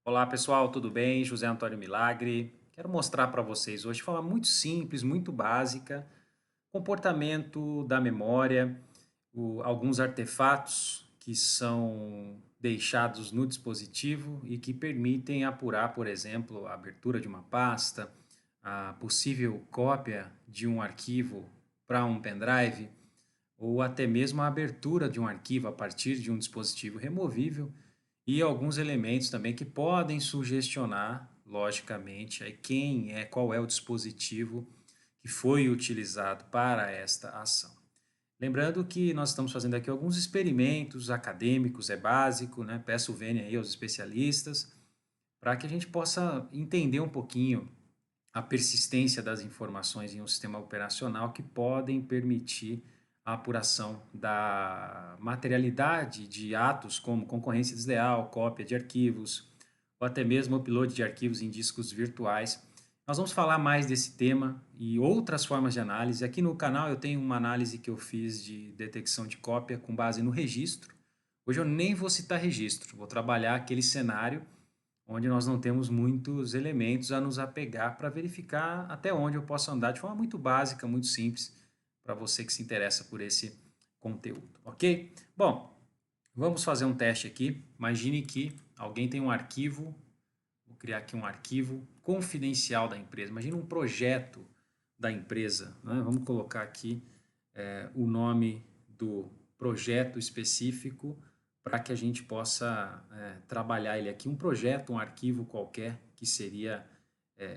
Olá pessoal, tudo bem? José Antônio Milagre. Quero mostrar para vocês hoje de forma muito simples, muito básica, comportamento da memória, alguns artefatos que são deixados no dispositivo e que permitem apurar, por exemplo, a abertura de uma pasta, a possível cópia de um arquivo para um pendrive, ou até mesmo a abertura de um arquivo a partir de um dispositivo removível e alguns elementos também que podem sugestionar, logicamente, aí qual é o dispositivo que foi utilizado para esta ação. Lembrando que nós estamos fazendo aqui alguns experimentos acadêmicos, é básico, né? Peço vênia aí aos especialistas para que a gente possa entender um pouquinho a persistência das informações em um sistema operacional que podem permitir a apuração da materialidade de atos como concorrência desleal, cópia de arquivos, ou até mesmo upload de arquivos em discos virtuais. Nós vamos falar mais desse tema e outras formas de análise. Aqui no canal eu tenho uma análise que eu fiz de detecção de cópia com base no registro. Hoje eu nem vou citar registro, vou trabalhar aquele cenário onde nós não temos muitos elementos a nos apegar para verificar até onde eu posso andar de forma muito básica, muito simples, para você que se interessa por esse conteúdo, ok? Bom, vamos fazer um teste aqui. Imagine que alguém tem um arquivo, vou criar aqui um arquivo confidencial da empresa. Imagine um projeto da empresa, né? Vamos colocar aqui o nome do projeto específico para que a gente possa trabalhar ele aqui. Um projeto, um arquivo qualquer que seria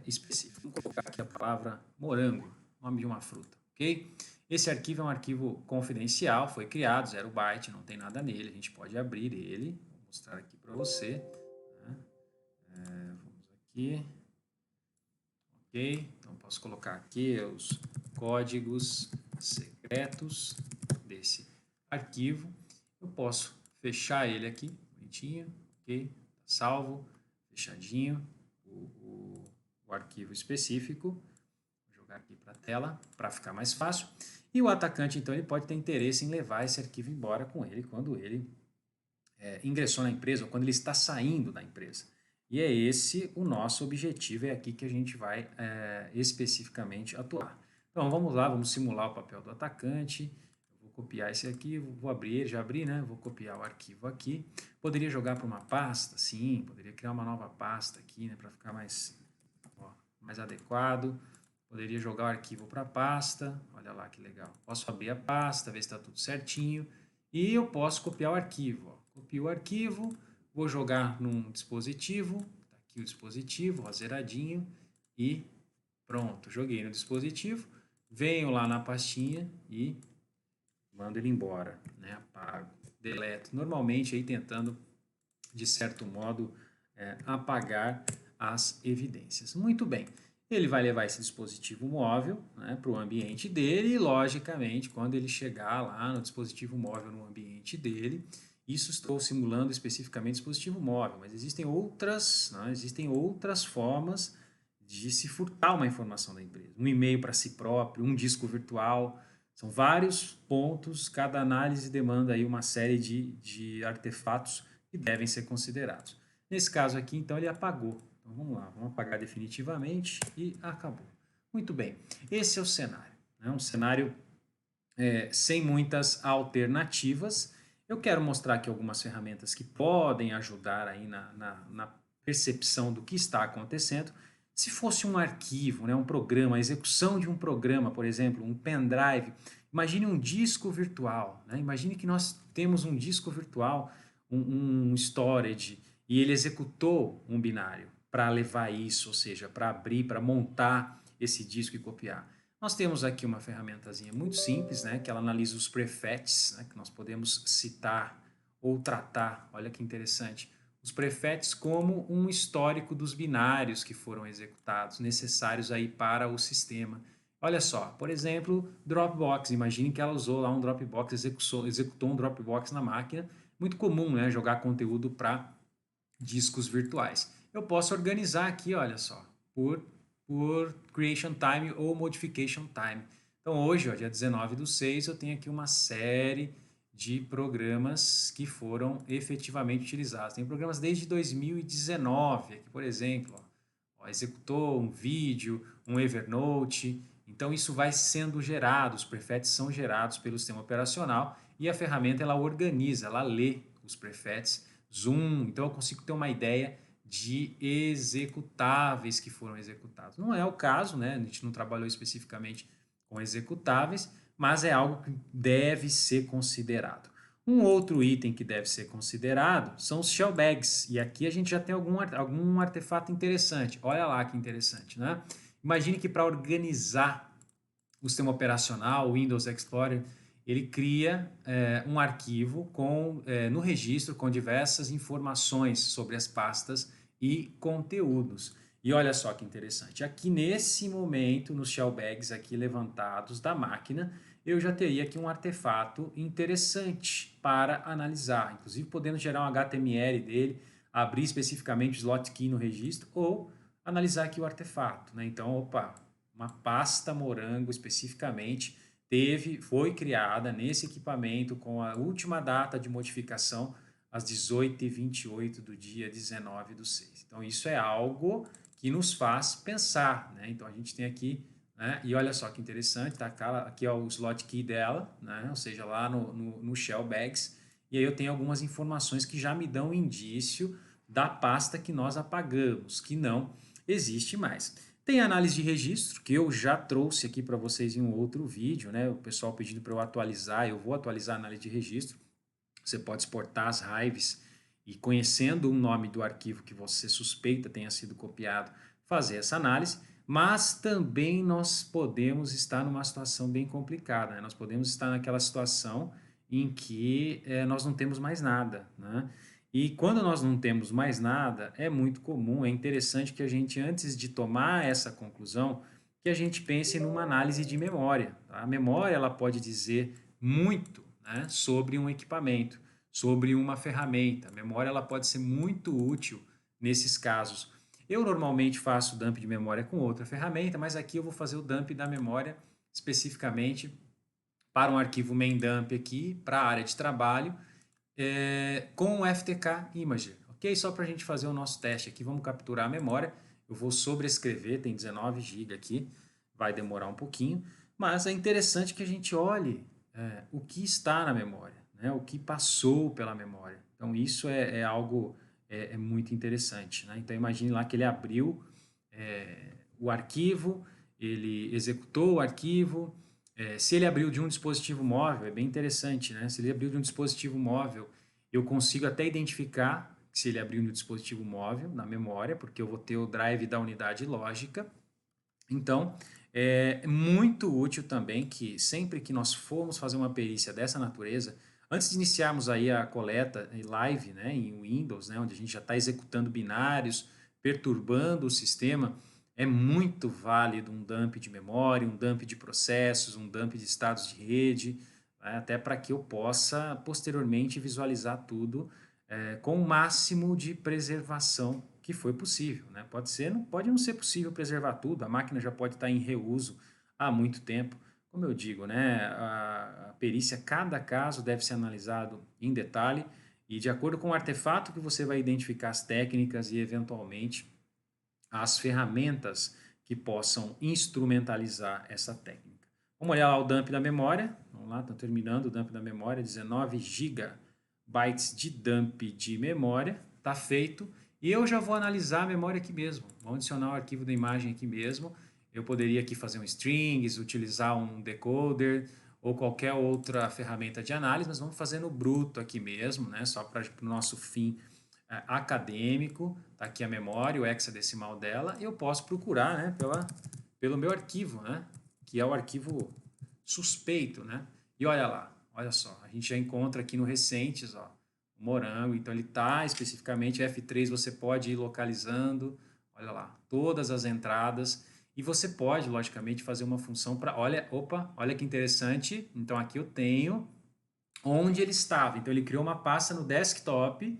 específico. Vamos colocar aqui a palavra morango, nome de uma fruta, ok? Esse arquivo é um arquivo confidencial, foi criado, 0 byte, não tem nada nele, a gente pode abrir ele, vou mostrar aqui para você. Né? Vamos aqui, ok? Então posso colocar aqui os códigos secretos desse arquivo. Eu posso fechar ele aqui, bonitinho, ok? Salvo, fechadinho, o arquivo específico. Vou jogar aqui para a tela para ficar mais fácil. E o atacante, então, ele pode ter interesse em levar esse arquivo embora com ele quando ele ingressou na empresa ou quando ele está saindo da empresa. E é esse o nosso objetivo, é aqui que a gente vai especificamente atuar. Então vamos lá, vamos simular o papel do atacante. Eu vou copiar esse aqui, vou abrir, já abri, né? Vou copiar o arquivo aqui. Poderia jogar para uma pasta? Sim, poderia criar uma nova pasta aqui, né? Para ficar mais adequado. Poderia jogar o arquivo para a pasta, olha lá que legal. Posso abrir a pasta, ver se está tudo certinho. E eu posso copiar o arquivo. Ó. Copio o arquivo, vou jogar num dispositivo, tá aqui o dispositivo, ó, zeradinho, e pronto, joguei no dispositivo, venho lá na pastinha e mando ele embora, né? Apago, deleto, normalmente aí tentando, de certo modo, apagar as evidências. Muito bem, ele vai levar esse dispositivo móvel, né, para o ambiente dele e, logicamente, quando ele chegar lá no dispositivo móvel no ambiente dele, isso estou simulando especificamente dispositivo móvel, mas existem outras formas de se furtar uma informação da empresa. Um e-mail para si próprio, um disco virtual, são vários pontos, cada análise demanda aí uma série de artefatos que devem ser considerados. Nesse caso aqui, então, ele apagou. Então vamos lá, vamos apagar definitivamente e acabou. Muito bem, esse é o cenário. Né? Um cenário sem muitas alternativas. Eu quero mostrar aqui algumas ferramentas que podem ajudar aí na percepção do que está acontecendo. Se fosse um arquivo, né, um programa, a execução de um programa, por exemplo, um pendrive, imagine um disco virtual. Né? Imagine que nós temos um disco virtual, um storage, e ele executou um binário para levar isso, ou seja, para abrir, para montar esse disco e copiar. Nós temos aqui uma ferramentazinha muito simples, né, que ela analisa os prefets, né, que nós podemos citar ou tratar, olha que interessante, os prefets como um histórico dos binários que foram executados, necessários aí para o sistema. Olha só, por exemplo, Dropbox, imagine que ela usou lá um Dropbox, executou um Dropbox na máquina, muito comum, né, jogar conteúdo para discos virtuais. Eu posso organizar aqui, olha só, por creation time ou modification time. Então hoje, ó, dia 19/6, eu tenho aqui uma série de programas que foram efetivamente utilizados. Tem programas desde 2019, aqui, por exemplo, executou um vídeo, um Evernote. Então, isso vai sendo gerado, os prefets são gerados pelo sistema operacional e a ferramenta ela organiza, ela lê os prefets, zoom. Então, eu consigo ter uma ideia de executáveis que foram executados. Não é o caso, né? A gente não trabalhou especificamente com executáveis, mas é algo que deve ser considerado. Um outro item que deve ser considerado são os shell bags. E aqui a gente já tem algum artefato interessante. Olha lá que interessante, né? Imagine que para organizar o sistema operacional, o Windows Explorer, ele cria um arquivo no registro com diversas informações sobre as pastas e conteúdos. E olha só que interessante, aqui nesse momento, nos shell bags aqui levantados da máquina, eu já teria aqui um artefato interessante para analisar, inclusive podendo gerar um HTML dele, abrir especificamente o slot key no registro ou analisar aqui o artefato, né? Então, opa, uma pasta Morango especificamente foi criada nesse equipamento com a última data de modificação às 18h28 do dia 19/6. Então, isso é algo que nos faz pensar, né? Então, a gente tem aqui, né? E olha só que interessante, tá? Aqui é o slot key dela, né? Ou seja, lá no shell bags. E aí eu tenho algumas informações que já me dão indício da pasta que nós apagamos, que não existe mais. Tem análise de registro, que eu já trouxe aqui para vocês em um outro vídeo, né? O pessoal pedindo para eu atualizar, eu vou atualizar a análise de registro. Você pode exportar as raízes e, conhecendo o nome do arquivo que você suspeita tenha sido copiado, fazer essa análise. Mas também nós podemos estar numa situação bem complicada, né? Nós podemos estar naquela situação em que nós não temos mais nada, né? E quando nós não temos mais nada, é muito comum, é interessante que a gente, antes de tomar essa conclusão, que a gente pense numa análise de memória. Tá? A memória ela pode dizer muito, né, sobre um equipamento, sobre uma ferramenta. A memória ela pode ser muito útil nesses casos. Eu normalmente faço dump de memória com outra ferramenta, mas aqui eu vou fazer o dump da memória especificamente para um arquivo main dump aqui, para a área de trabalho, com o FTK Imager, ok? Só para a gente fazer o nosso teste aqui, vamos capturar a memória. Eu vou sobrescrever, tem 19 GB aqui, vai demorar um pouquinho, mas é interessante que a gente olhe o que está na memória, né? O que passou pela memória. Então, isso é algo muito interessante, né? Então, imagine lá que ele abriu o arquivo, ele executou o arquivo. Se ele abriu de um dispositivo móvel, é bem interessante, né? Se ele abriu de um dispositivo móvel, eu consigo até identificar se ele abriu no dispositivo móvel, na memória, porque eu vou ter o drive da unidade lógica. Então, é muito útil também que sempre que nós formos fazer uma perícia dessa natureza, antes de iniciarmos aí a coleta em live, né, em Windows, né, onde a gente já está executando binários, perturbando o sistema, é muito válido um dump de memória, um dump de processos, um dump de estados de rede, né, até para que eu possa posteriormente visualizar tudo com o máximo de preservação que foi possível, né? Pode não ser possível preservar tudo, a máquina já pode estar em reuso há muito tempo. Como eu digo, né? A perícia, cada caso deve ser analisado em detalhe e de acordo com o artefato que você vai identificar as técnicas e eventualmente as ferramentas que possam instrumentalizar essa técnica. Vamos olhar lá o dump da memória. Vamos lá, está terminando o dump da memória, 19 GB de dump de memória, está feito. E eu já vou analisar a memória aqui mesmo. Vamos adicionar o arquivo da imagem aqui mesmo. Eu poderia aqui fazer um strings, utilizar um decoder ou qualquer outra ferramenta de análise, mas vamos fazer no bruto aqui mesmo, né? Só para o nosso fim acadêmico. Está aqui a memória, o hexadecimal dela. Eu posso procurar, né, pelo meu arquivo, né? Que é o arquivo suspeito, né? E olha lá, olha só, a gente já encontra aqui no recentes, ó, o Morango, então ele está especificamente F3, você pode ir localizando, olha lá, todas as entradas, e você pode, logicamente, fazer uma função para, olha que interessante, então aqui eu tenho onde ele estava, então ele criou uma pasta no desktop,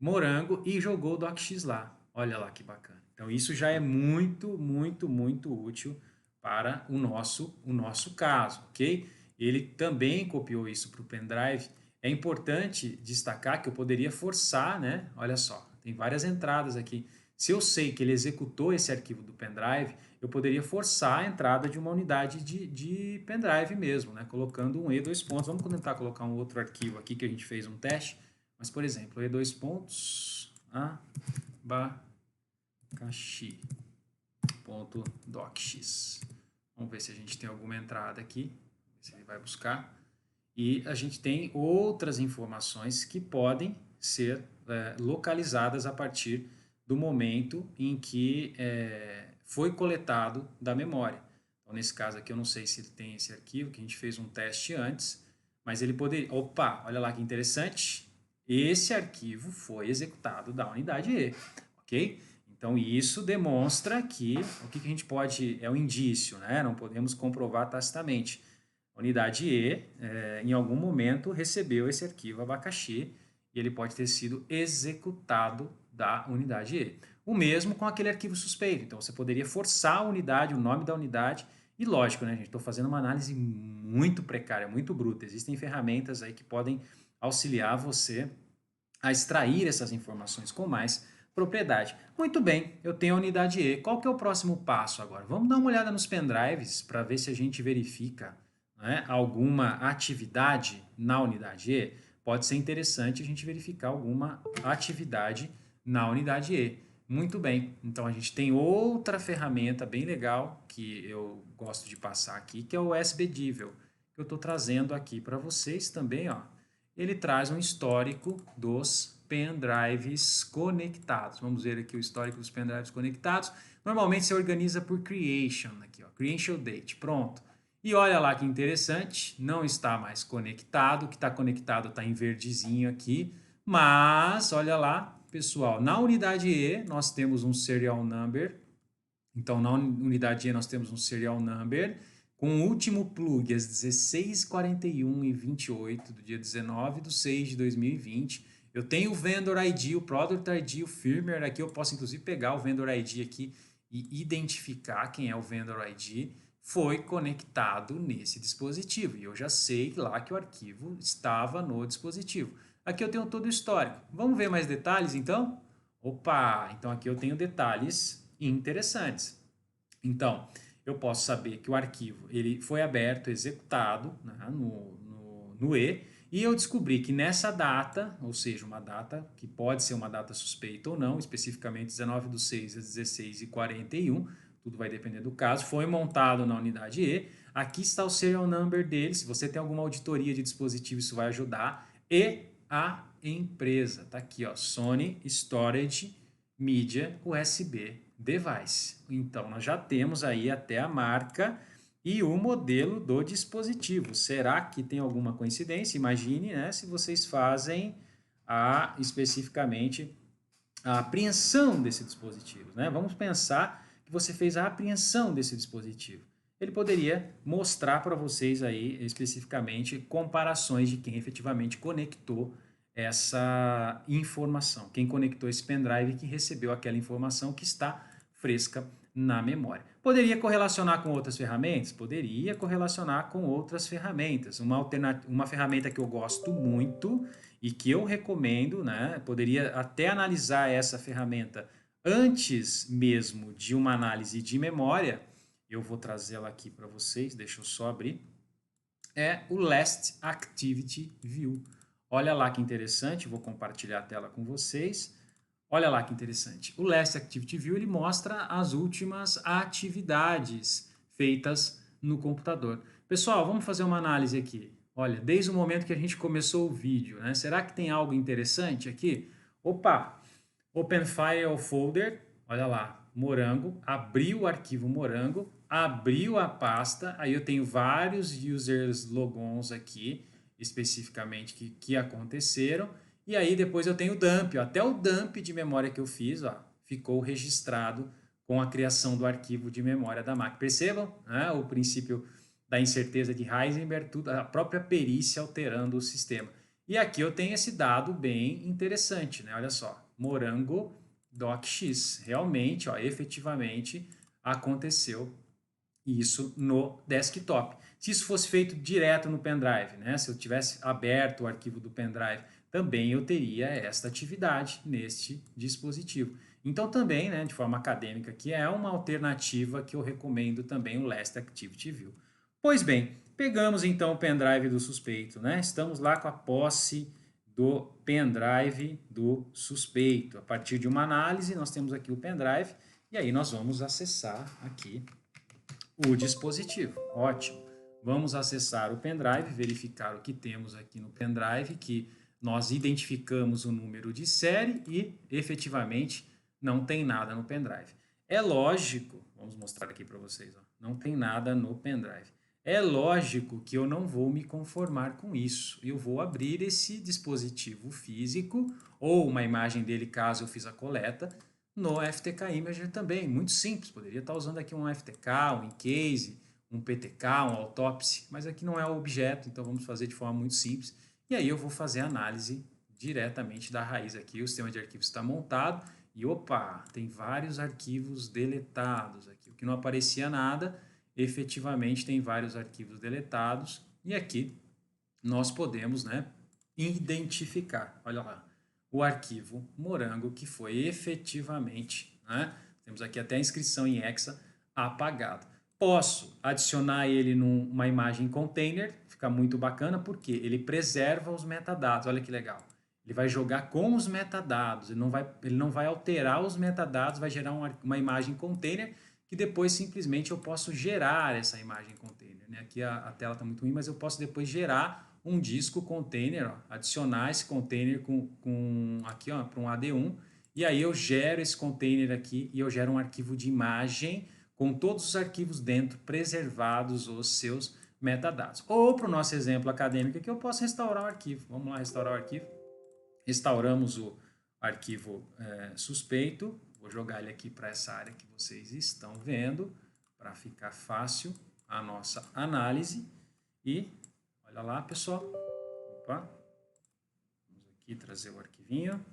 Morango, e jogou o DocX lá, olha lá que bacana. Então isso já é muito, muito, muito útil para o nosso caso, ok? Ele também copiou isso para o pendrive É importante destacar que eu poderia forçar, né? Olha só, tem várias entradas aqui. Se eu sei que ele executou esse arquivo do pendrive, eu poderia forçar a entrada de uma unidade de pendrive mesmo, né? Colocando um E2 pontos. Vamos tentar colocar um outro arquivo aqui que a gente fez um teste. Mas, por exemplo, E2 pontos, abacaxi.docx. Vamos ver se a gente tem alguma entrada aqui, se ele vai buscar. E a gente tem outras informações que podem ser localizadas a partir do momento em que foi coletado da memória. Então, nesse caso aqui, eu não sei se ele tem esse arquivo, que a gente fez um teste antes, mas ele poderia... Opa, olha lá que interessante. Esse arquivo foi executado da unidade E, ok? Então, isso demonstra que o que a gente pode... É um indício, né? Não podemos comprovar tacitamente. A unidade E, em algum momento, recebeu esse arquivo abacaxi e ele pode ter sido executado da unidade E. O mesmo com aquele arquivo suspeito. Então, você poderia forçar a unidade, o nome da unidade. E lógico, né, gente? Estou fazendo uma análise muito precária, muito bruta. Existem ferramentas aí que podem auxiliar você a extrair essas informações com mais propriedade. Muito bem, eu tenho a unidade E. Qual que é o próximo passo agora? Vamos dar uma olhada nos pendrives para ver se a gente verifica, né, alguma atividade na unidade E. Pode ser interessante a gente verificar alguma atividade na unidade E. Muito bem, então a gente tem outra ferramenta bem legal que eu gosto de passar aqui, que é o SBDivel, que eu estou trazendo aqui para vocês também, ó. Ele traz um histórico dos pendrives conectados. Vamos ver aqui o histórico dos pendrives conectados. Normalmente se organiza por creation, aqui, ó, creation date, pronto. E olha lá que interessante, não está mais conectado, o que está conectado está em verdezinho aqui, mas olha lá, pessoal, na unidade E nós temos um serial number, então na unidade E nós temos um serial number, com o último plug às 16h41 e 28 do dia 19/6/2020. Eu tenho o vendor ID, o product ID, o firmware aqui, eu posso inclusive pegar o vendor ID aqui e identificar quem é o vendor ID, foi conectado nesse dispositivo. E eu já sei lá que o arquivo estava no dispositivo. Aqui eu tenho todo o histórico. Vamos ver mais detalhes então? Opa, então aqui eu tenho detalhes interessantes. Então, eu posso saber que o arquivo ele foi aberto, executado, né, no E, e eu descobri que nessa data, ou seja, uma data que pode ser uma data suspeita ou não, especificamente 19/6 às 16h41, tudo vai depender do caso, foi montado na unidade E. Aqui está o serial number dele, se você tem alguma auditoria de dispositivo, isso vai ajudar. E a empresa, está aqui, ó, Sony Storage Media USB Device. Então, nós já temos aí até a marca e o modelo do dispositivo. Será que tem alguma coincidência? Imagine, né, se vocês fazem especificamente a apreensão desse dispositivo, né? Vamos pensar que você fez a apreensão desse dispositivo. Ele poderia mostrar para vocês aí especificamente comparações de quem efetivamente conectou essa informação, quem conectou esse pendrive que recebeu aquela informação que está fresca na memória. Poderia correlacionar com outras ferramentas? Poderia correlacionar com outras ferramentas. Uma ferramenta que eu gosto muito e que eu recomendo, né? Poderia até analisar essa ferramenta antes mesmo de uma análise de memória. Eu vou trazê-la aqui para vocês, deixa eu só abrir. É o Last Activity View. Olha lá que interessante, vou compartilhar a tela com vocês. Olha lá que interessante. O Last Activity View ele mostra as últimas atividades feitas no computador. Pessoal, vamos fazer uma análise aqui. Olha, desde o momento que a gente começou o vídeo, né? Será que tem algo interessante aqui? Opa! Open File Folder, olha lá, Morango, abriu o arquivo Morango, abriu a pasta, aí eu tenho vários users logons aqui, especificamente que aconteceram, e aí depois eu tenho o dump, ó, até o dump de memória que eu fiz, ó, ficou registrado com a criação do arquivo de memória da máquina. Percebam, né, o princípio da incerteza de Heisenberg, tudo, a própria perícia alterando o sistema. E aqui eu tenho esse dado bem interessante, né? Olha só, Morango docx, realmente, ó, efetivamente aconteceu isso no desktop. Se isso fosse feito direto no pendrive, né? Se eu tivesse aberto o arquivo do pendrive, também eu teria esta atividade neste dispositivo. Então também, né, de forma acadêmica, que é uma alternativa que eu recomendo também o Last Activity View. Pois bem, pegamos então o pendrive do suspeito, né? Estamos lá com a posse do pendrive do suspeito. A partir de uma análise, nós temos aqui o pendrive e aí nós vamos acessar aqui o dispositivo. Ótimo. Vamos acessar o pendrive, verificar o que temos aqui no pendrive, que nós identificamos o número de série e efetivamente não tem nada no pendrive. É lógico, vamos mostrar aqui para vocês, ó, não tem nada no pendrive. É lógico que eu não vou me conformar com isso. Eu vou abrir esse dispositivo físico ou uma imagem dele caso eu fiz a coleta no FTK Imager também. Muito simples. Poderia estar usando aqui um FTK, um Encase, um PTK, um Autopsy, mas aqui não é o objeto, então vamos fazer de forma muito simples. E aí eu vou fazer a análise diretamente da raiz aqui. O sistema de arquivos está montado e opa, tem vários arquivos deletados aqui. O que não aparecia nada, efetivamente tem vários arquivos deletados e aqui nós podemos, né, identificar, olha lá, o arquivo morango que foi efetivamente, né, temos aqui até a inscrição em hexa, apagado. Posso adicionar ele numa imagem container, fica muito bacana porque ele preserva os metadados, olha que legal. Ele vai jogar com os metadados, ele não vai alterar os metadados, vai gerar uma imagem container que depois simplesmente eu posso gerar essa imagem container. Né? Aqui a tela está muito ruim, mas eu posso depois gerar um disco container, ó, adicionar esse container aqui para um AD1, e aí eu gero esse container aqui e eu gero um arquivo de imagem com todos os arquivos dentro, preservados os seus metadados. Ou para o nosso exemplo acadêmico aqui, eu posso restaurar o arquivo. Vamos lá restaurar o arquivo. Restauramos o arquivo suspeito. Vou jogar ele aqui para essa área que vocês estão vendo, para ficar fácil a nossa análise. E, olha lá, pessoal. Opa. Vamos aqui trazer o arquivinho.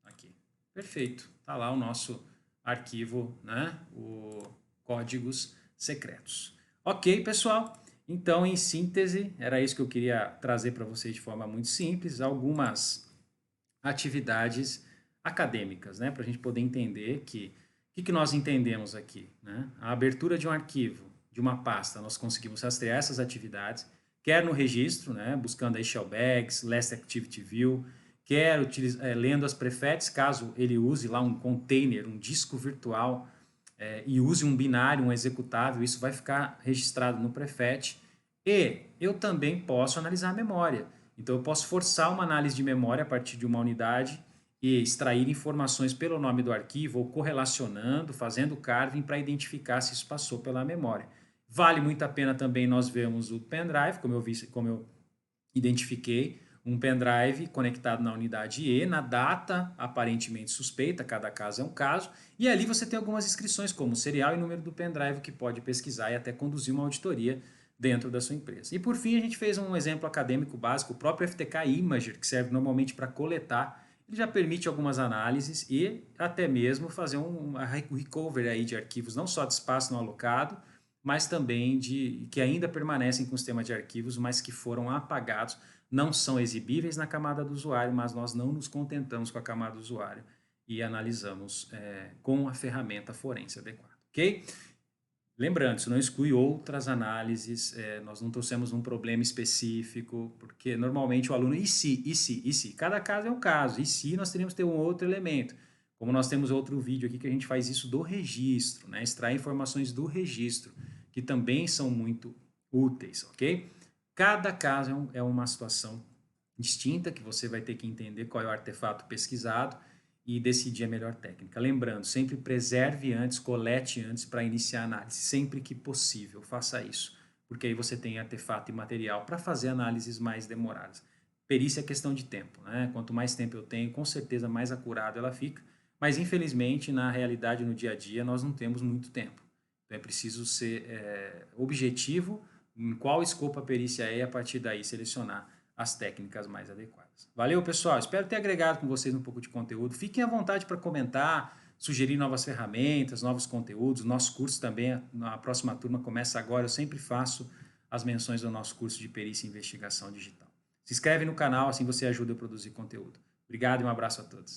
Aqui. Perfeito. Está lá o nosso arquivo, né? O códigos secretos. Ok, pessoal? Então, em síntese, era isso que eu queria trazer para vocês de forma muito simples, algumas atividades acadêmicas, né? Para a gente poder entender o que nós entendemos aqui, né? A abertura de um arquivo, de uma pasta, nós conseguimos rastrear essas atividades, quer no registro, né? Buscando aí shellbags, last activity view, quer lendo as prefetes, caso ele use lá um container, um disco virtual, e use um binário, um executável, isso vai ficar registrado no prefet. E eu também posso analisar a memória. Então, eu posso forçar uma análise de memória a partir de uma unidade e extrair informações pelo nome do arquivo ou correlacionando, fazendo carving para identificar se isso passou pela memória. Vale muito a pena também nós vermos o pendrive, como eu identifiquei, um pendrive conectado na unidade E, na data aparentemente suspeita, cada caso é um caso, e ali você tem algumas inscrições como serial e número do pendrive que pode pesquisar e até conduzir uma auditoria dentro da sua empresa. E por fim a gente fez um exemplo acadêmico básico, o próprio FTK Imager, que serve normalmente para coletar, ele já permite algumas análises e até mesmo fazer um recovery aí de arquivos, não só de espaço não alocado, mas também que ainda permanecem com o sistema de arquivos, mas que foram apagados, não são exibíveis na camada do usuário, mas nós não nos contentamos com a camada do usuário e analisamos com a ferramenta forense adequada, ok? Lembrando, isso não exclui outras análises, nós não trouxemos um problema específico, porque normalmente o aluno, e se? Cada caso é um caso, e se nós teríamos que ter um outro elemento, como nós temos outro vídeo aqui que a gente faz isso do registro, né? Extrair informações do registro, que também são muito úteis, ok? Cada caso é uma situação distinta, que você vai ter que entender qual é o artefato pesquisado e decidir a melhor técnica. Lembrando, sempre preserve antes, colete antes para iniciar a análise, sempre que possível, faça isso, porque aí você tem artefato e material para fazer análises mais demoradas. Perícia é questão de tempo, né? Quanto mais tempo eu tenho, com certeza mais acurado ela fica, mas infelizmente na realidade, no dia a dia, nós não temos muito tempo. Então é preciso ser objetivo em qual escopo a perícia é e a partir daí selecionar as técnicas mais adequadas. Valeu, pessoal. Espero ter agregado com vocês um pouco de conteúdo. Fiquem à vontade para comentar, sugerir novas ferramentas, novos conteúdos. Nosso curso também, a próxima turma começa agora. Eu sempre faço as menções do nosso curso de perícia e investigação digital. Se inscreve no canal, assim você ajuda a produzir conteúdo. Obrigado e um abraço a todos.